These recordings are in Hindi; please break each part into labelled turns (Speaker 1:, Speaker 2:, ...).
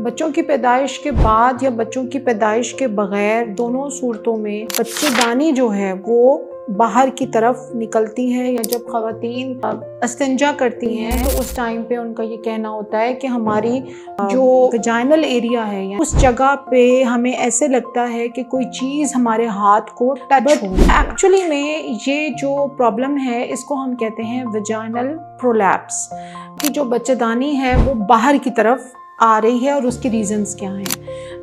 Speaker 1: बच्चों की पैदाइश के बाद या बच्चों की पैदाइश के बगैर दोनों सूरतों में बच्चेदानी जो है वो बाहर की तरफ निकलती है, या जब ख़वातीन इस्तिंजा करती हैं तो उस टाइम पे उनका ये कहना होता है कि हमारी जो वजाइनल एरिया है या उस जगह पे हमें ऐसे लगता है कि कोई चीज़ हमारे हाथ को टच हो। एक्चुअली में ये जो प्रॉब्लम है इसको हम कहते हैं वजाइनल प्रोलैप्स, कि जो बच्चेदानी है वो बाहर की तरफ आ रही है। और उसके रीज़न्स क्या हैं?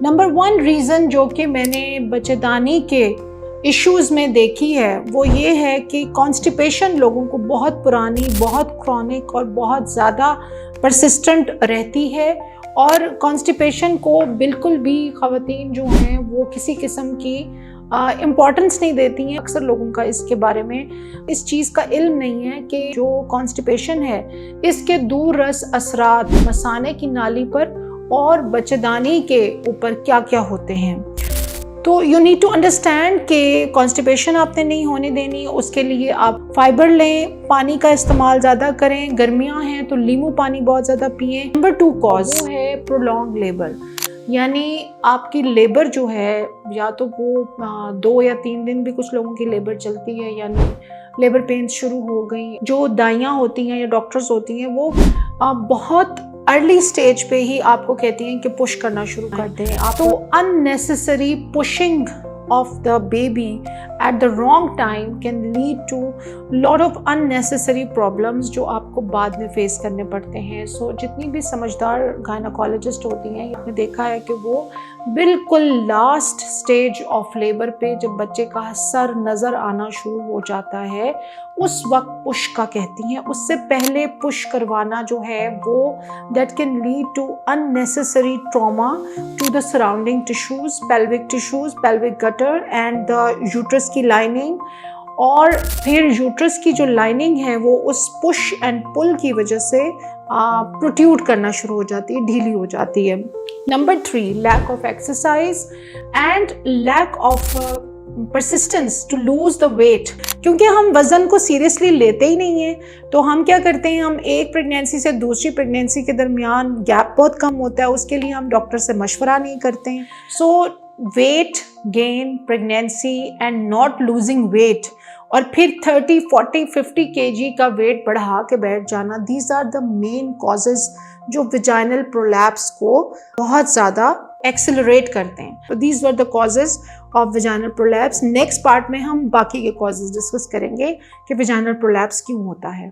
Speaker 1: नंबर 1 रीज़न जो कि मैंने बच्चेदानी के इश्यूज़ में देखी है वो ये है कि कॉन्स्टिपेशन लोगों को बहुत पुरानी, बहुत क्रॉनिक और बहुत ज़्यादा परसिस्टेंट रहती है। और कॉन्स्टिपेशन को बिल्कुल भी ख़वातीन जो हैं वो किसी किस्म की इम्पॉर्टेंस नहीं देती हैं। अक्सर लोगों का इसके बारे में इस चीज़ का इल्म नहीं है कि जो कॉन्स्टिपेशन है इसके दूररस असरात मसाने की नाली पर और बच्चेदानी के ऊपर क्या क्या होते हैं। तो यू नीड टू अंडरस्टैंड कि कॉन्स्टिपेशन आपने नहीं होने देनी। उसके लिए आप फाइबर लें, पानी का इस्तेमाल ज़्यादा करें, गर्मियाँ हैं तो नींबू पानी बहुत ज़्यादा पिएं। नंबर 2 कॉज वो है प्रोलॉन्ग लेबर, यानी आपकी लेबर जो है या तो वो 2 या 3 दिन भी कुछ लोगों की लेबर चलती है, यानी लेबर पेन्स शुरू हो गई। जो दाइयाँ होती हैं या डॉक्टर्स होती हैं वो बहुत अर्ली स्टेज पे ही आपको कहती हैं कि पुश करना शुरू कर दें। आप तो unnecessary pushing of the baby at the wrong time can lead to lot of unnecessary problems जो आपको बाद में फेस करने पड़ते हैं। सो जितनी भी समझदार गायनाकोलॉजिस्ट होती हैं आपने देखा है कि वो बिल्कुल लास्ट स्टेज ऑफ लेबर पे जब बच्चे का सर नज़र आना शुरू हो जाता है उस वक्त पुश का कहती हैं। उससे पहले पुश करवाना जो है वो that can lead to unnecessary trauma to the surrounding tissues, pelvic tissues, pelvic gutter and the uterus की लाइनिंग। और फिर यूट्रस की जो लाइनिंग है वो उस पुश एंड पुल की वजह से प्रोट्रूड करना शुरू हो जाती है, ढीली हो जाती है। Number 3 lack of exercise and lack of persistence to lose the weight. क्योंकि हम वज़न को सीरियसली लेते ही नहीं हैं तो हम क्या करते हैं, हम एक प्रेगनेंसी से दूसरी प्रेगनेंसी के दरमियान गैप बहुत कम होता है, उसके लिए हम डॉक्टर से मशवरा नहीं करते हैं। So weight gain, pregnancy and not losing weight, और फिर 30, 40, 50 kg का वेट बढ़ा के बैठ जाना, these are the main causes जो विजाइनल प्रोलैप्स को बहुत ज़्यादा एक्सेलरेट करते हैं। तो these were the causes of vaginal prolapse. Next part में हम बाकी के कॉजेज़ डिस्कस करेंगे कि विजाइनल प्रोलैप्स क्यों होता है।